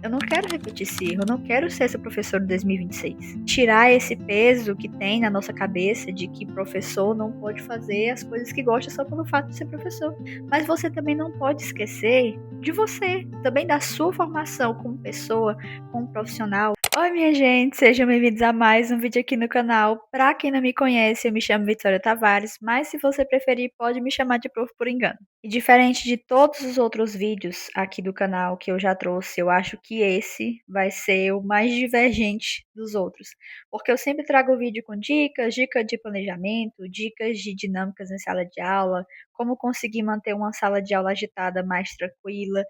Eu não quero repetir esse erro, eu não quero ser essa professora de 2026. Tirar esse peso que tem na nossa cabeça de que professor não pode fazer as coisas que gosta só pelo fato de ser professor. Mas você também não pode esquecer de você, também da sua formação como pessoa, como profissional. Oi, minha gente, sejam bem-vindos a mais um vídeo aqui no canal. Pra quem não me conhece, eu me chamo Vitória Tavares, mas se você preferir, pode me chamar de Prof por engano. E diferente de todos os outros vídeos aqui do canal que eu já trouxe, eu acho que esse vai ser o mais divergente dos outros, porque eu sempre trago vídeo com dicas, dicas de planejamento, dicas de dinâmicas em sala de aula, como conseguir manter uma sala de aula agitada mais tranquila.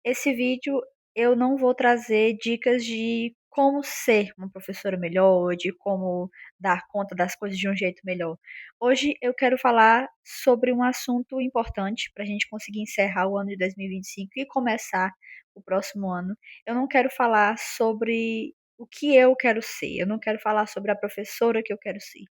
Esse vídeo eu não vou trazer dicas de como ser uma professora melhor, de como dar conta das coisas de um jeito melhor. Hoje eu quero falar sobre um assunto importante para a gente conseguir encerrar o ano de 2025 e começar o próximo ano. Eu não quero falar sobre o que eu quero ser, eu não quero falar sobre a professora que eu quero ser.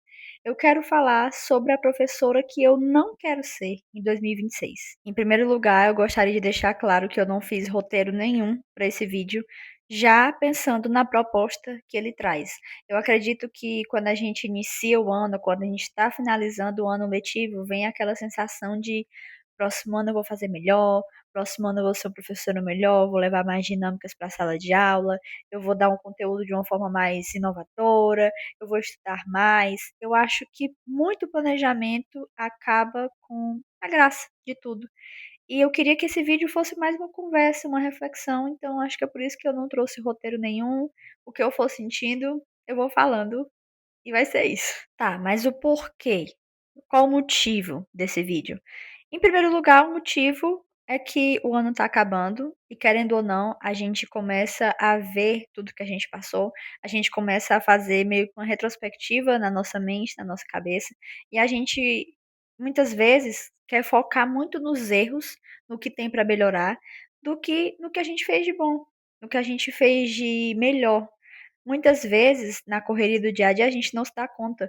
Eu quero falar sobre a professora que eu não quero ser em 2026. Em primeiro lugar, eu gostaria de deixar claro que eu não fiz roteiro nenhum para esse vídeo, já pensando na proposta que ele traz. Eu acredito que quando a gente inicia o ano, quando a gente está finalizando o ano letivo, vem aquela sensação de próximo ano eu vou fazer melhor, próximo ano eu vou ser uma professora melhor, vou levar mais dinâmicas para a sala de aula, eu vou dar um conteúdo de uma forma mais inovadora, eu vou estudar mais. Eu acho que muito planejamento acaba com a graça de tudo. E eu queria que esse vídeo fosse mais uma conversa, uma reflexão, então acho que é por isso que eu não trouxe roteiro nenhum. O que eu for sentindo, eu vou falando e vai ser isso. Tá, mas o porquê? Qual o motivo desse vídeo? Em primeiro lugar, o motivo é que o ano está acabando e, querendo ou não, a gente começa a ver tudo que a gente passou, a gente começa a fazer meio que uma retrospectiva na nossa mente, na nossa cabeça, e a gente muitas vezes quer focar muito nos erros, no que tem para melhorar, do que no que a gente fez de bom, no que a gente fez de melhor. Muitas vezes, na correria do dia a dia, a gente não se dá conta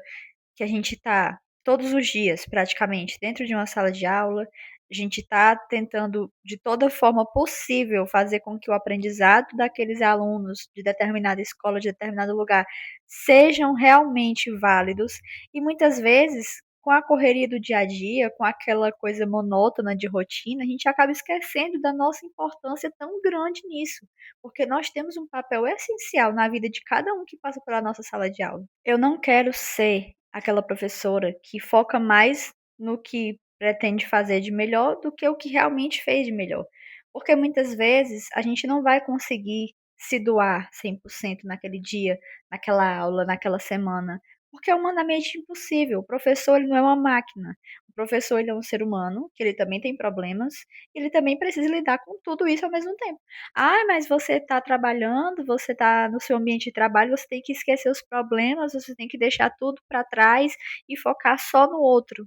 que a gente está todos os dias, praticamente, dentro de uma sala de aula, a gente está tentando, de toda forma possível, fazer com que o aprendizado daqueles alunos de determinada escola, de determinado lugar, sejam realmente válidos, e muitas vezes, com a correria do dia a dia, com aquela coisa monótona de rotina, a gente acaba esquecendo da nossa importância tão grande nisso, porque nós temos um papel essencial na vida de cada um que passa pela nossa sala de aula. Eu não quero ser aquela professora que foca mais no que pretende fazer de melhor do que o que realmente fez de melhor. Porque muitas vezes a gente não vai conseguir se doar 100% naquele dia, naquela aula, naquela semana, porque é humanamente impossível. O professor ele não é uma máquina. O professor ele é um ser humano, que ele também tem problemas, e ele também precisa lidar com tudo isso ao mesmo tempo. Ah, mas você está trabalhando, você está no seu ambiente de trabalho, você tem que esquecer os problemas, você tem que deixar tudo para trás e focar só no outro.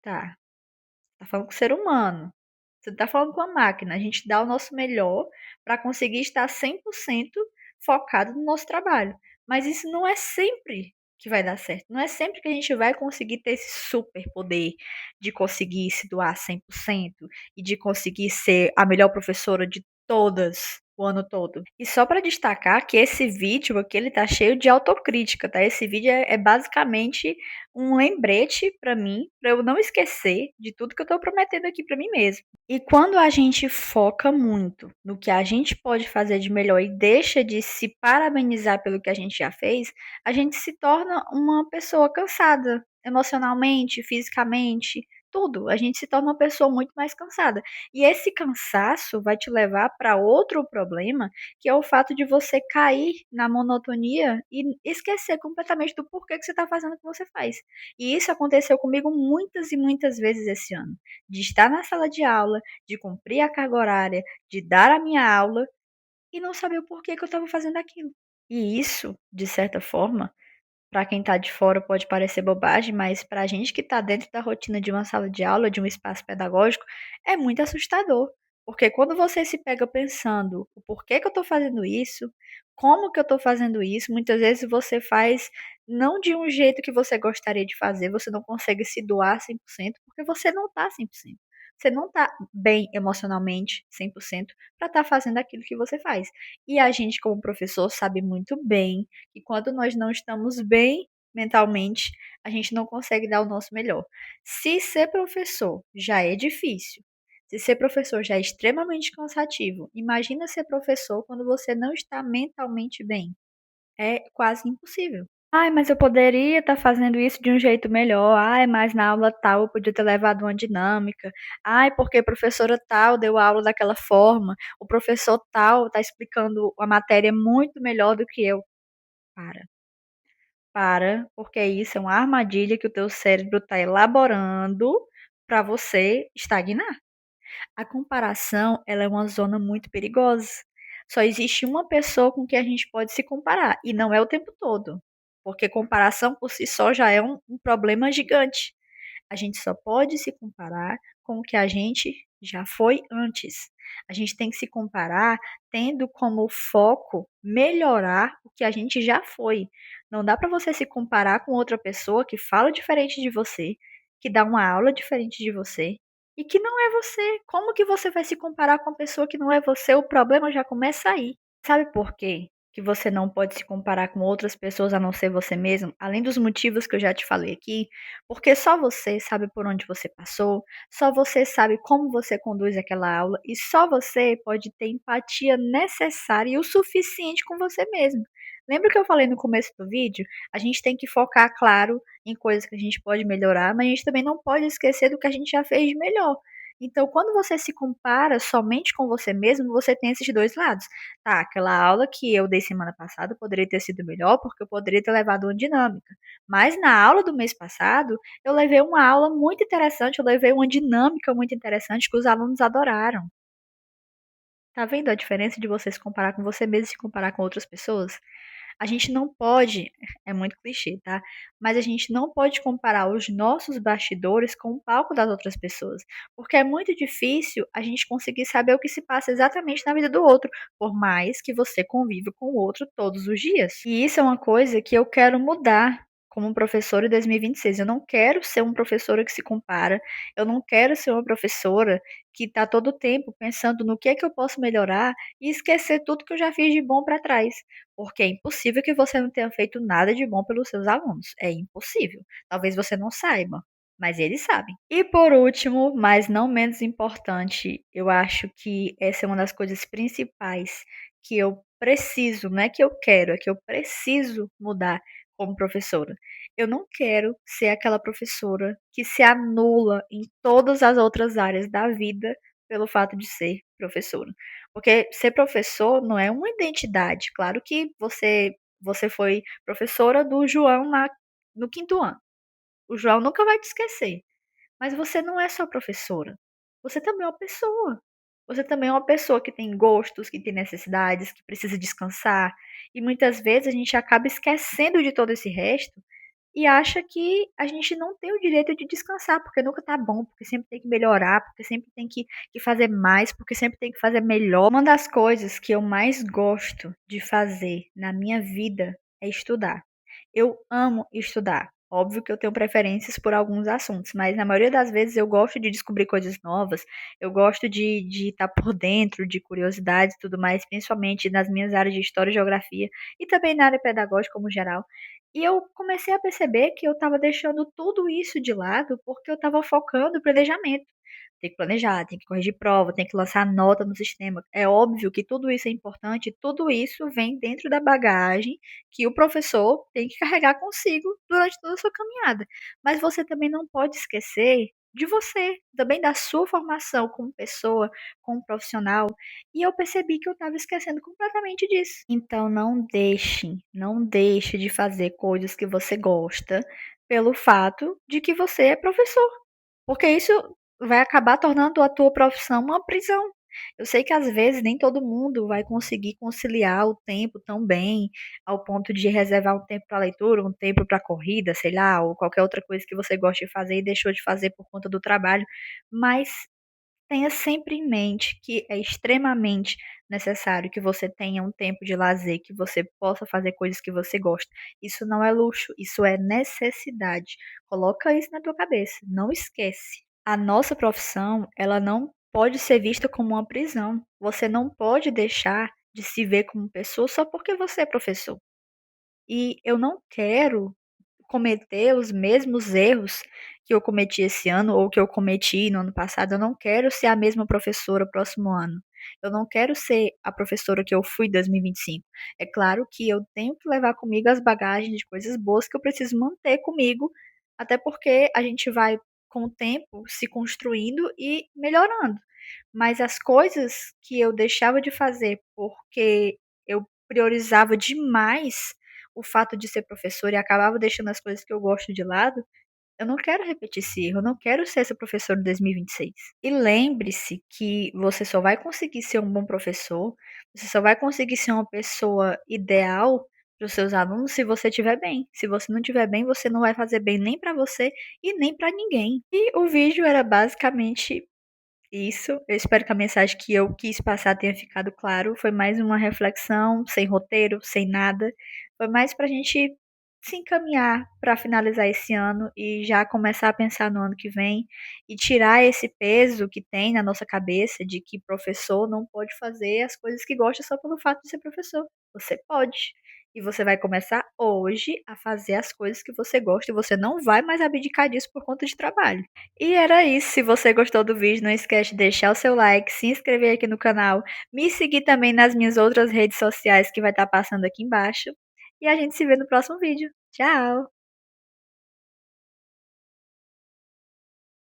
Tá, tá falando com o ser humano. Você tá falando com a máquina. A gente dá o nosso melhor para conseguir estar 100% focado no nosso trabalho. Mas isso não é sempre que vai dar certo. Não é sempre que a gente vai conseguir ter esse super poder de conseguir se doar 100% e de conseguir ser a melhor professora de todas o ano todo. E só para destacar que esse vídeo aqui ele tá cheio de autocrítica, tá? Esse vídeo é basicamente um lembrete para mim, para eu não esquecer de tudo que eu tô prometendo aqui para mim mesma. E quando a gente foca muito no que a gente pode fazer de melhor e deixa de se parabenizar pelo que a gente já fez, a gente se torna uma pessoa cansada emocionalmente, fisicamente, tudo. A gente se torna uma pessoa muito mais cansada. E esse cansaço vai te levar para outro problema, que é o fato de você cair na monotonia e esquecer completamente do porquê que você está fazendo o que você faz. E isso aconteceu comigo muitas e muitas vezes esse ano. De estar na sala de aula, de cumprir a carga horária, de dar a minha aula e não saber o porquê que eu estava fazendo aquilo. E isso, de certa forma, para quem está de fora pode parecer bobagem, mas para a gente que está dentro da rotina de uma sala de aula, de um espaço pedagógico, é muito assustador. Porque quando você se pega pensando o porquê que eu estou fazendo isso, como que eu estou fazendo isso, muitas vezes você faz não de um jeito que você gostaria de fazer, você não consegue se doar 100% porque você não está 100%. Você não tá bem emocionalmente 100% para estar fazendo aquilo que você faz. E a gente, como professor, sabe muito bem que quando nós não estamos bem mentalmente, a gente não consegue dar o nosso melhor. Se ser professor já é difícil, se ser professor já é extremamente cansativo, imagina ser professor quando você não está mentalmente bem. É quase impossível. Ai, mas eu poderia estar fazendo isso de um jeito melhor. Ai, mas na aula tal eu podia ter levado uma dinâmica. Ai, porque a professora tal deu a aula daquela forma. O professor tal está explicando a matéria muito melhor do que eu. Para, porque isso é uma armadilha que o teu cérebro está elaborando para você estagnar. A comparação, ela é uma zona muito perigosa. Só existe uma pessoa com que a gente pode se comparar, e não é o tempo todo, porque comparação por si só já é um problema gigante. A gente só pode se comparar com o que a gente já foi antes. A gente tem que se comparar tendo como foco melhorar o que a gente já foi. Não dá para você se comparar com outra pessoa que fala diferente de você, que dá uma aula diferente de você e que não é você. Como que você vai se comparar com uma pessoa que não é você? O problema já começa aí. Sabe por quê? Que você não pode se comparar com outras pessoas a não ser você mesmo, além dos motivos que eu já te falei aqui, porque só você sabe por onde você passou, só você sabe como você conduz aquela aula e só você pode ter empatia necessária e o suficiente com você mesmo. Lembra que eu falei no começo do vídeo? A gente tem que focar, claro, em coisas que a gente pode melhorar, mas a gente também não pode esquecer do que a gente já fez de melhor. Então, quando você se compara somente com você mesmo, você tem esses dois lados. Tá, aquela aula que eu dei semana passada poderia ter sido melhor, porque eu poderia ter levado uma dinâmica. Mas na aula do mês passado, eu levei uma aula muito interessante, eu levei uma dinâmica muito interessante que os alunos adoraram. Tá vendo a diferença de você se comparar com você mesmo e se comparar com outras pessoas? A gente não pode, é muito clichê, tá? Mas a gente não pode comparar os nossos bastidores com o palco das outras pessoas, porque é muito difícil a gente conseguir saber o que se passa exatamente na vida do outro, por mais que você conviva com o outro todos os dias. E isso é uma coisa que eu quero mudar como professora em 2026. Eu não quero ser uma professora que se compara, eu não quero ser uma professora que está todo o tempo pensando no que é que eu posso melhorar e esquecer tudo que eu já fiz de bom para trás. Porque é impossível que você não tenha feito nada de bom pelos seus alunos. É impossível. Talvez você não saiba, mas eles sabem. E por último, mas não menos importante, eu acho que essa é uma das coisas principais que eu preciso, não é que eu quero, é que eu preciso mudar como professora. Eu não quero ser aquela professora que se anula em todas as outras áreas da vida pelo fato de ser professora. Porque ser professor não é uma identidade. Claro que você foi professora do João no quinto ano. O João nunca vai te esquecer. Mas você não é só professora. Você também é uma pessoa. Você também é uma pessoa que tem gostos, que tem necessidades, que precisa descansar. E muitas vezes a gente acaba esquecendo de todo esse resto e acha que a gente não tem o direito de descansar, porque nunca tá bom, porque sempre tem que melhorar, porque sempre tem que fazer mais, porque sempre tem que fazer melhor. Uma das coisas que eu mais gosto de fazer na minha vida é estudar. Eu amo estudar. Óbvio que eu tenho preferências por alguns assuntos, mas na maioria das vezes eu gosto de descobrir coisas novas, eu gosto de estar por dentro de curiosidades e tudo mais, principalmente nas minhas áreas de história e geografia, e também na área pedagógica como geral. E eu comecei a perceber que eu estava deixando tudo isso de lado porque eu estava focando no planejamento. Tem que planejar, tem que corrigir prova, tem que lançar nota no sistema. É óbvio que tudo isso é importante, tudo isso vem dentro da bagagem que o professor tem que carregar consigo durante toda a sua caminhada. Mas você também não pode esquecer de você, também da sua formação como pessoa, como profissional. E eu percebi que eu estava esquecendo completamente disso. Então não deixe de fazer coisas que você gosta pelo fato de que você é professor. Porque isso vai acabar tornando a tua profissão uma prisão. Eu sei que às vezes nem todo mundo vai conseguir conciliar o tempo tão bem, ao ponto de reservar um tempo para leitura, um tempo para corrida, sei lá, ou qualquer outra coisa que você goste de fazer e deixou de fazer por conta do trabalho, mas tenha sempre em mente que é extremamente necessário que você tenha um tempo de lazer, que você possa fazer coisas que você gosta. Isso não é luxo, isso é necessidade. Coloca isso na tua cabeça, não esquece. A nossa profissão, ela não pode ser vista como uma prisão. Você não pode deixar de se ver como pessoa só porque você é professor. E eu não quero cometer os mesmos erros que eu cometi esse ano ou que eu cometi no ano passado. Eu não quero ser a mesma professora próximo ano. Eu não quero ser a professora que eu fui em 2025. É claro que eu tenho que levar comigo as bagagens de coisas boas que eu preciso manter comigo, até porque a gente vai, com o tempo, se construindo e melhorando. Mas as coisas que eu deixava de fazer porque eu priorizava demais o fato de ser professora e acabava deixando as coisas que eu gosto de lado, eu não quero repetir esse erro, eu não quero ser essa professora de 2026. E lembre-se que você só vai conseguir ser um bom professor, você só vai conseguir ser uma pessoa ideal para os seus alunos se você estiver bem. Se você não estiver bem, você não vai fazer bem nem para você e nem para ninguém. E o vídeo era basicamente isso. Eu espero que a mensagem que eu quis passar tenha ficado claro. Foi mais uma reflexão, sem roteiro, sem nada. Foi mais para a gente se encaminhar para finalizar esse ano e já começar a pensar no ano que vem e tirar esse peso que tem na nossa cabeça de que professor não pode fazer as coisas que gosta só pelo fato de ser professor. Você pode. E você vai começar hoje a fazer as coisas que você gosta e você não vai mais abdicar disso por conta de trabalho. E era isso. Se você gostou do vídeo, não esquece de deixar o seu like, se inscrever aqui no canal, me seguir também nas minhas outras redes sociais que vai estar passando aqui embaixo. E a gente se vê no próximo vídeo. Tchau!